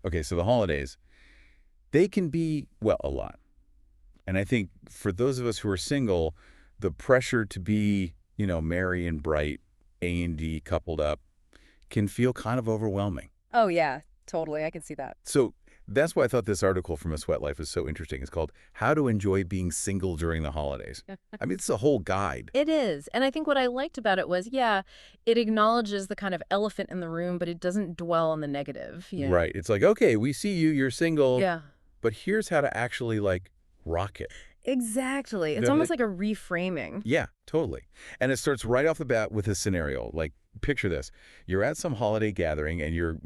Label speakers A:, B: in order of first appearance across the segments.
A: Okay, so the holidays, they can be, well, a lot. And I think for those of us who are single, the pressure to be, merry and bright, A&D coupled up, can feel kind of overwhelming.
B: Oh, yeah, totally. I can see that.
A: So that's why I thought this article from aSweatLife is so interesting. It's called How to Enjoy Being Single During the Holidays. I mean, it's a whole guide.
B: It is. And I think what I liked about it was, yeah, it acknowledges the kind of elephant in the room, but it doesn't dwell on the negative,
A: Right. It's like, okay, we see you, you're single,
B: Yeah.
A: but here's how to actually, rock it.
B: Exactly. It's
A: No,
B: almost like a reframing.
A: Yeah, totally. And it starts right off the bat with a scenario. Like, picture this. You're at some holiday gathering and your,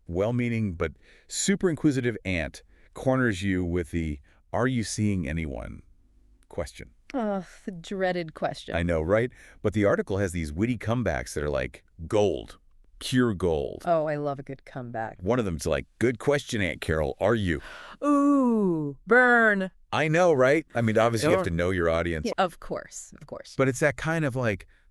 A: well-meaning but super inquisitive aunt corners you with the, "Are you seeing anyone?" question.
B: Oh, the dreaded
A: I
B: question.
A: know, right? But the article has these witty comebacks that are like gold, pure gold.
B: Oh, I love a good comeback.
A: One of them's like, "Good question, Aunt Carol. Are you?"
B: Ooh, burn.
A: I know, right? I mean, obviously you have to know your audience.
B: Yeah, of course, of course.
A: But it's that kind of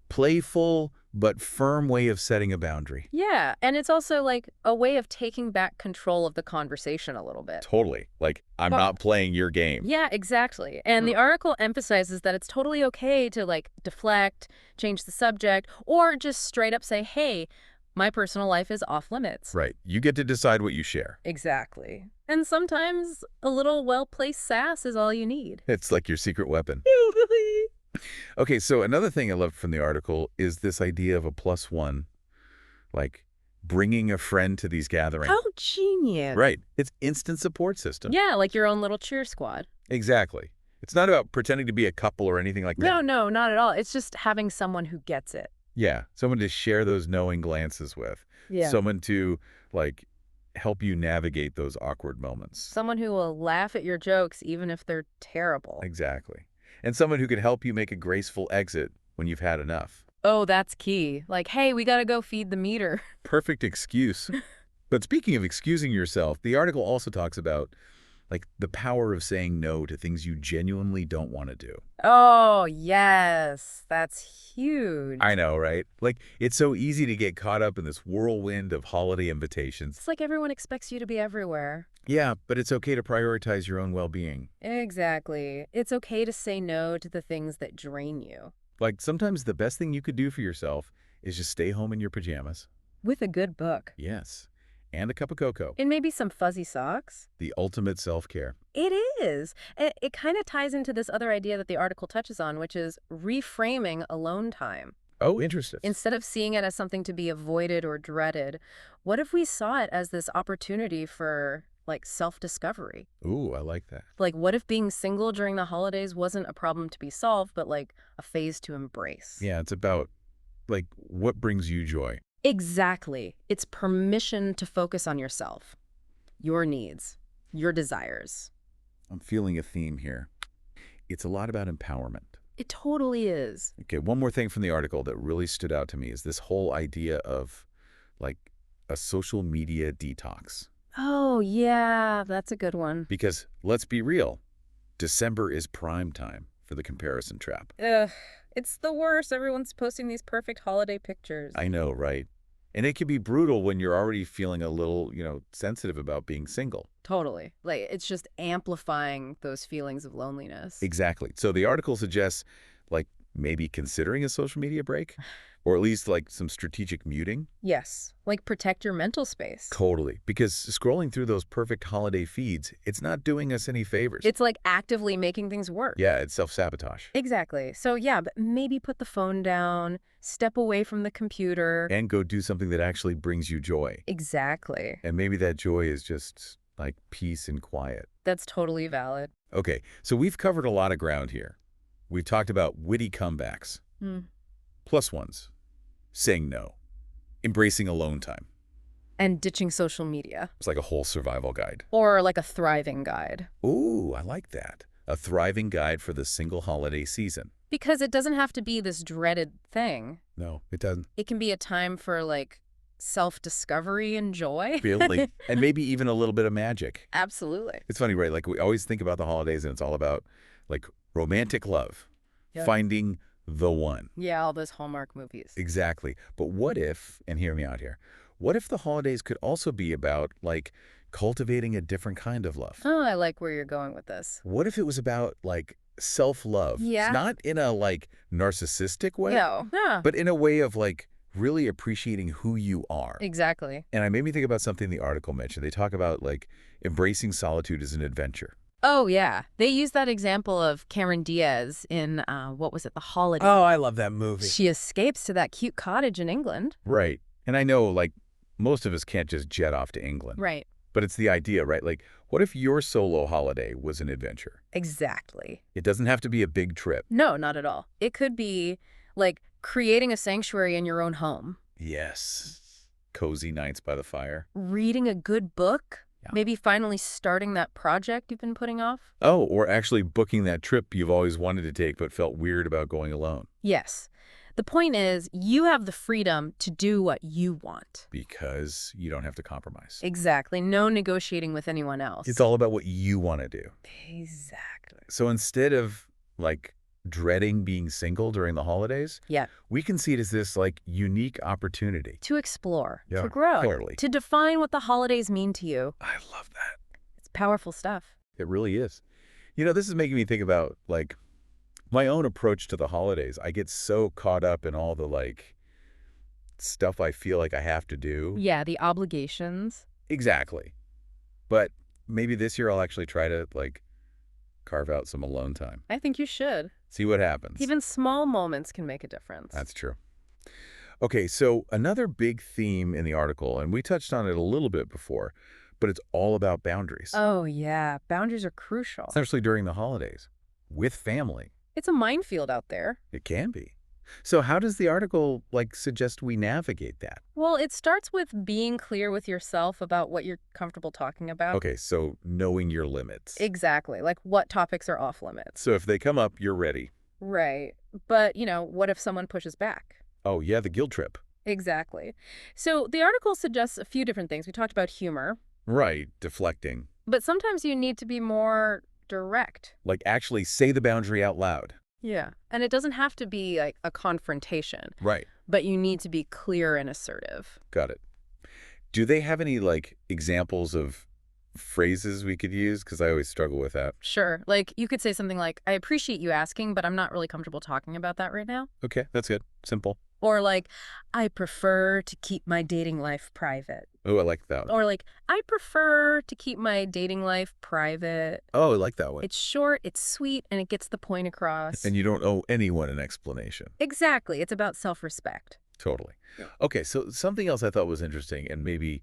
A: playful but firm way of setting a boundary.
B: Yeah, and it's also like a way of taking back control of the conversation a little bit.
A: Totally. Like, I'm
B: But
A: not playing your game.
B: yeah, exactly. And the article emphasizes that it's totally okay to deflect, change the subject, or just straight up say, hey, my personal life is off limits.
A: Right. You get to decide what you share.
B: Exactly. And sometimes a little well-placed sass is all you need.
A: It's like your secret weapon. Okay, so another thing I loved from the article is this idea of a plus one, like bringing a friend to these gatherings.
B: How genius.
A: Right. It's instant support system.
B: Yeah, like your own little cheer squad.
A: Exactly. It's not about pretending to be a couple or anything like that.
B: No, no, not at all. It's just having someone who gets it.
A: Yeah. Someone to share those knowing glances with.
B: Yeah.
A: Someone to, help you navigate those awkward moments.
B: Someone who will laugh at your jokes even if they're terrible.
A: Exactly. And someone who could help you make a graceful exit when you've had enough.
B: Oh, that's key. Like, hey, we gotta go feed the meter.
A: Perfect excuse. But speaking of excusing yourself, the article also talks about, the power of saying no to things you genuinely don't want to do.
B: Oh, yes. That's huge.
A: I know, right? It's so easy to get caught up in this whirlwind of holiday invitations.
B: It's like everyone expects you to be everywhere.
A: Yeah, but it's okay to prioritize your own well-being.
B: Exactly. It's okay to say no to the things that drain you.
A: Sometimes the best thing you could do for yourself is just stay home in your pajamas.
B: With a good book.
A: Yes. And a cup of cocoa.
B: And maybe some fuzzy socks.
A: The ultimate self-care.
B: It is. It kind of ties into this other idea that the article touches on, which is reframing alone time.
A: Oh, interesting.
B: Instead of seeing it as something to be avoided or dreaded, what if we saw it as this opportunity for, self-discovery?
A: Ooh, I like that.
B: What if being single during the holidays wasn't a problem to be solved, but, a phase to embrace?
A: Yeah, it's about, what brings you joy.
B: Exactly. It's permission to focus on yourself, your needs, your desires.
A: I'm feeling a theme here. It's a lot about empowerment.
B: It totally is.
A: Okay, one more thing from the article that really stood out to me is this whole idea of, a social media detox.
B: Oh, yeah, that's a good one.
A: Because, let's be real, December is prime time for the comparison trap.
B: Ugh, it's the worst. Everyone's posting these perfect holiday pictures.
A: I know, right? And it can be brutal when you're already feeling a little, sensitive about being single.
B: Totally. It's just amplifying those feelings of loneliness.
A: Exactly. So the article suggests, maybe considering a social media break, or at least, some strategic muting.
B: Yes. Protect your mental space.
A: Totally. Because scrolling through those perfect holiday feeds, it's not doing us any favors.
B: It's actively making things work.
A: Yeah, it's self-sabotage.
B: Exactly. So yeah, but maybe put the phone down, step away from the computer.
A: And go do something that actually brings you joy.
B: Exactly.
A: And maybe that joy is just, peace and quiet.
B: That's totally valid.
A: Okay, so we've covered a lot of ground here. We've talked about witty comebacks, plus ones, saying no, embracing alone time.
B: And ditching social media.
A: It's like a whole survival guide.
B: Or a thriving guide.
A: Ooh, I like that. A thriving guide for the single holiday season.
B: Because it doesn't have to be this dreaded thing.
A: No, it doesn't.
B: It can be a time for, self-discovery and joy.
A: Really? And maybe even a little bit of magic.
B: Absolutely.
A: It's funny, right? We always think about the holidays and it's all about, romantic love,
B: Yep.
A: finding the one.
B: Yeah, all those Hallmark movies.
A: Exactly. But what if, and hear me out here, what if the holidays could also be about, cultivating a different kind of love.
B: Oh, I like where you're going with this.
A: What if it was about, like, self-love?
B: Yeah.
A: Not in a, like, narcissistic way,
B: No. Yeah.
A: but in a way of, like, really appreciating who you are.
B: Exactly.
A: And I made me think about something the article mentioned. They talk about, like, embracing solitude as an adventure.
B: Oh, yeah. They use that example of Cameron Diaz in, what was it, The Holiday.
C: Oh, I love that movie.
B: She escapes to that cute cottage in England.
A: Right. And I know, like, most of us can't just jet off to England.
B: Right.
A: But it's the idea, right? Like, what if your solo holiday was an adventure?
B: Exactly.
A: It doesn't have to be a big trip.
B: No, not at all. It could be, like, creating a sanctuary in your own home.
A: Yes. Cozy nights by the fire.
B: Reading a good book.
A: Yeah.
B: Maybe finally starting that project you've been putting off.
A: Oh, or actually booking that trip you've always wanted to take but felt weird about going alone.
B: Yes. The point is, you have the freedom to do what you want.
A: Because you don't have to compromise.
B: Exactly. No negotiating with anyone else.
A: It's all about what you want to do.
B: Exactly.
A: So instead of, like, dreading being single during the holidays,
B: Yeah.
A: we can see it as this, like, unique opportunity.
B: To explore.
A: Yeah,
B: to grow.
A: clearly.
B: To define what the holidays mean to you.
A: I love that.
B: It's powerful stuff.
A: It really is. You know, this is making me think about, like, my own approach to the holidays. I get so caught up in all the, like, stuff I feel like I have to do.
B: Yeah, the obligations.
A: Exactly. But maybe this year I'll actually try to, like, carve out some alone time.
B: I think you should.
A: See what happens.
B: Even small moments can make a difference.
A: That's true. Okay, so another big theme in the article, and we touched on it a little bit before, but it's all about boundaries.
B: Oh, yeah. Boundaries are crucial.
A: Especially during the holidays. With family.
B: It's a minefield out there.
A: It can be. So how does the article, like, suggest we navigate that?
B: Well, it starts with being clear with yourself about what you're comfortable talking about.
A: Okay, so knowing your limits.
B: Exactly. Like what topics are off limits.
A: So if they come up, you're ready.
B: Right. But, what if someone pushes back?
A: Oh, yeah, the guilt trip.
B: Exactly. So the article suggests a few different things. We talked about humor.
A: Right, deflecting.
B: But sometimes you need to be more direct.
A: Like, actually say the boundary out loud.
B: Yeah. And it doesn't have to be like a confrontation.
A: Right.
B: But you need to be clear and assertive.
A: Got it. Do they have any, like, examples of phrases we could use? Because I always struggle with that.
B: Sure. Like you could say something like, I appreciate you asking, but I'm not really comfortable talking about that right now.
A: Okay, that's good. Simple.
B: Or like, I prefer to keep my dating life private.
A: Oh, I like that one.
B: Or like, I prefer to keep my dating life private.
A: Oh, I like that one.
B: It's short, it's sweet, and it gets the point across.
A: And you don't owe anyone an explanation.
B: Exactly. It's about self-respect.
A: Totally. Okay, so something else I thought was interesting and maybe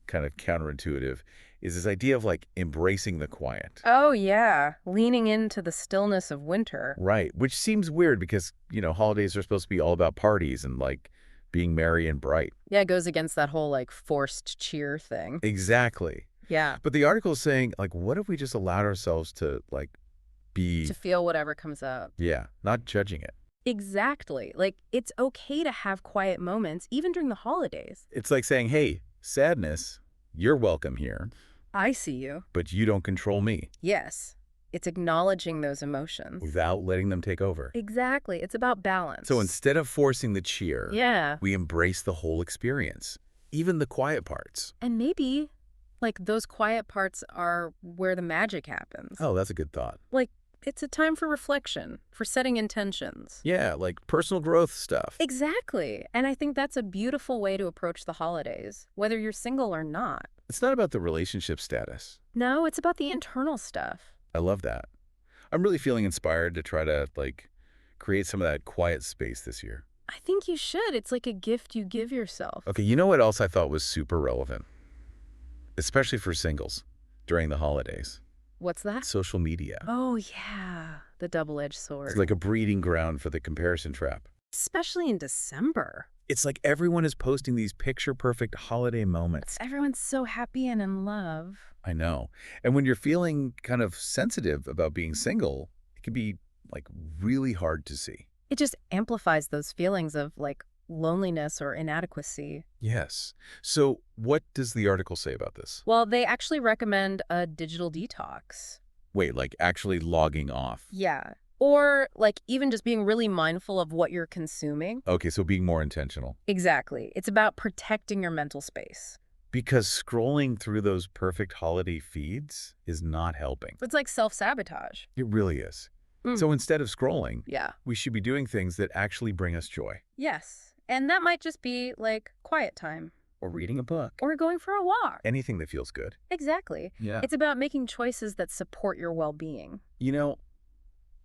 A: kind of counterintuitive is this idea of, like, embracing the quiet.
B: Oh, yeah. Leaning into the stillness of winter.
A: Right, which seems weird because, holidays are supposed to be all about parties and, like, being merry and bright.
B: Yeah, it goes against that whole, like, forced cheer thing.
A: Exactly.
B: Yeah.
A: But the article is saying, like, what if we just allowed ourselves to, like, be...
B: To feel whatever comes up.
A: Yeah, not judging it.
B: Exactly. Like, it's okay to have quiet moments, even during the holidays.
A: It's like saying, hey, sadness, you're welcome here,
B: I see you.
A: but you don't control me,
B: Yes. It's acknowledging those emotions.
A: without letting them take over.
B: Exactly. It's about balance.
A: So instead of forcing the cheer,
B: yeah.
A: we embrace the whole experience, even the quiet parts.
B: And maybe, like, those quiet parts are where the magic happens.
A: Oh, that's a good thought.
B: Like, it's a time for reflection, for setting intentions.
A: Yeah, like personal growth stuff.
B: Exactly. And I think that's a beautiful way to approach the holidays, whether you're single or not.
A: It's not about the relationship status.
B: No, it's about the internal stuff.
A: I love that. I'm really feeling inspired to try to, like, create some of that quiet space this year.
B: I think you should. It's like a gift you give yourself.
A: Okay, you know what else I thought was super relevant? Especially for singles during the holidays.
B: What's that?
A: Social media.
B: Oh, yeah. The double-edged sword.
A: It's like a breeding ground for the comparison trap.
B: Especially in December.
A: It's like everyone is posting these picture-perfect holiday moments.
B: Everyone's so happy and in love.
A: I know. And when you're feeling kind of sensitive about being single, it can be, like, really hard to see.
B: It just amplifies those feelings of, like, loneliness or inadequacy.
A: Yes. So what does the article say about this?
B: Well, they actually recommend a digital detox.
A: Wait, like actually logging off?
B: Yeah. Or, like, even just being really mindful of what you're consuming.
A: Okay, so being more intentional.
B: Exactly. It's about protecting your mental space.
A: Because scrolling through those perfect holiday feeds is not helping.
B: It's like self-sabotage.
A: It really is.
B: Mm.
A: So instead of scrolling,
B: Yeah.
A: we should be doing things that actually bring us joy.
B: Yes. And that might just be like quiet time
A: Or reading a book.
B: or going for a walk.
A: Anything that feels good.
B: Exactly.
A: Yeah.
B: It's about making choices that support your well-being.
A: You know,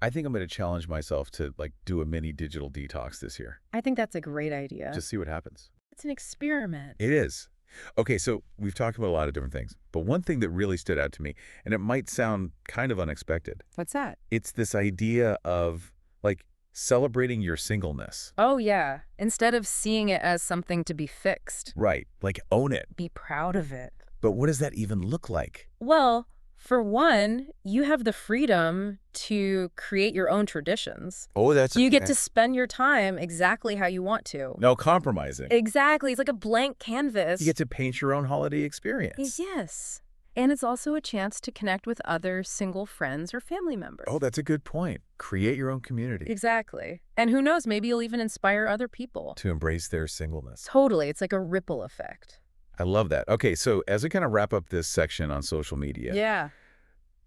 A: I think I'm going to challenge myself to do a mini digital detox this year.
B: I think that's a great idea.
A: Just see what happens.
B: It's an experiment.
A: It is. Okay, so we've talked about a lot of different things, but one thing that really stood out to me, and it might sound kind of unexpected,
B: What's that?
A: it's this idea of celebrating your singleness.
B: Oh, yeah. Instead of seeing it as something to be fixed.
A: Right, own it.
B: Be proud of it.
A: But what does that even look like?
B: Well, for one, you have the freedom to create your own traditions.
A: Oh, that's
B: You get to spend your time exactly how you want to.
A: no compromising.
B: Exactly. It's like a blank canvas.
A: You get to paint your own holiday experience.
B: Yes. And it's also a chance to connect with other single friends or family members.
A: Oh, that's a good point. Create your own community.
B: Exactly. And who knows, maybe you'll even inspire other people.
A: To embrace their singleness.
B: Totally. It's like a ripple effect.
A: I love that. Okay, so as we kind of wrap up this section on social media,
B: Yeah.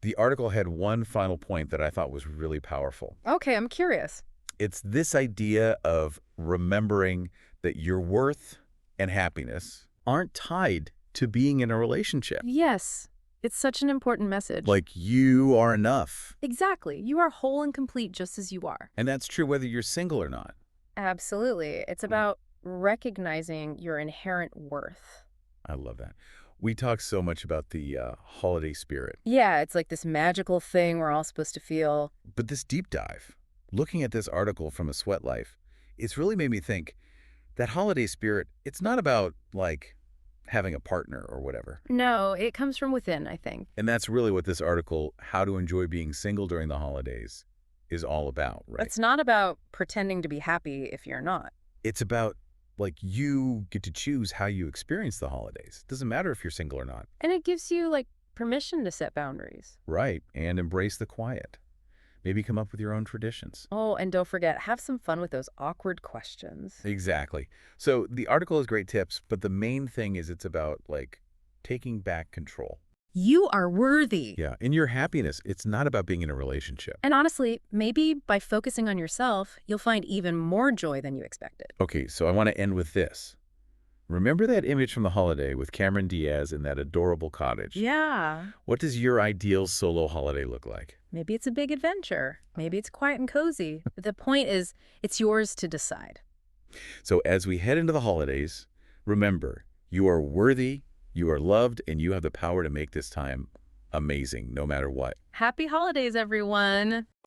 A: the article had one final point that I thought was really powerful.
B: Okay, I'm curious.
A: It's this idea of remembering that your worth and happiness aren't tied to being in a relationship.
B: Yes. It's such an important message.
A: You are enough.
B: Exactly. You are whole and complete just as you are.
A: And that's true whether you're single or not.
B: Absolutely. It's about recognizing your inherent worth.
A: I love that. We talk so much about the holiday spirit,
B: Yeah, it's like this magical thing we're all supposed to feel.
A: but this deep dive, looking at this article from aSweatLife, it's really made me think that holiday spirit, it's not about having a partner or whatever.
B: No, it comes from within, I think.
A: And that's really what this article, How to Enjoy Being Single During the Holidays, is all about, right?
B: It's not about pretending to be happy if you're not.
A: It's about you get to choose how you experience the holidays. Doesn't matter if you're single or not.
B: And it gives you, permission to set boundaries.
A: Right. And embrace the quiet. Maybe come up with your own traditions.
B: Oh, and don't forget, have some fun with those awkward questions.
A: Exactly. So the article has great tips, but the main thing is it's about taking back control.
B: You are worthy.
A: Yeah. In your happiness, it's not about being in a relationship.
B: And honestly, maybe by focusing on yourself, you'll find even more joy than you expected.
A: Okay, so I want to end with this. Remember that image from the holiday with Cameron Diaz in that adorable cottage?
B: Yeah.
A: What does your ideal solo holiday look like?
B: Maybe it's a big adventure. Maybe it's quiet and cozy. The point is, it's yours to decide.
A: So as we head into the holidays, remember, you are worthy, you are loved, and you have the power to make this time amazing no matter what.
B: Happy holidays, everyone.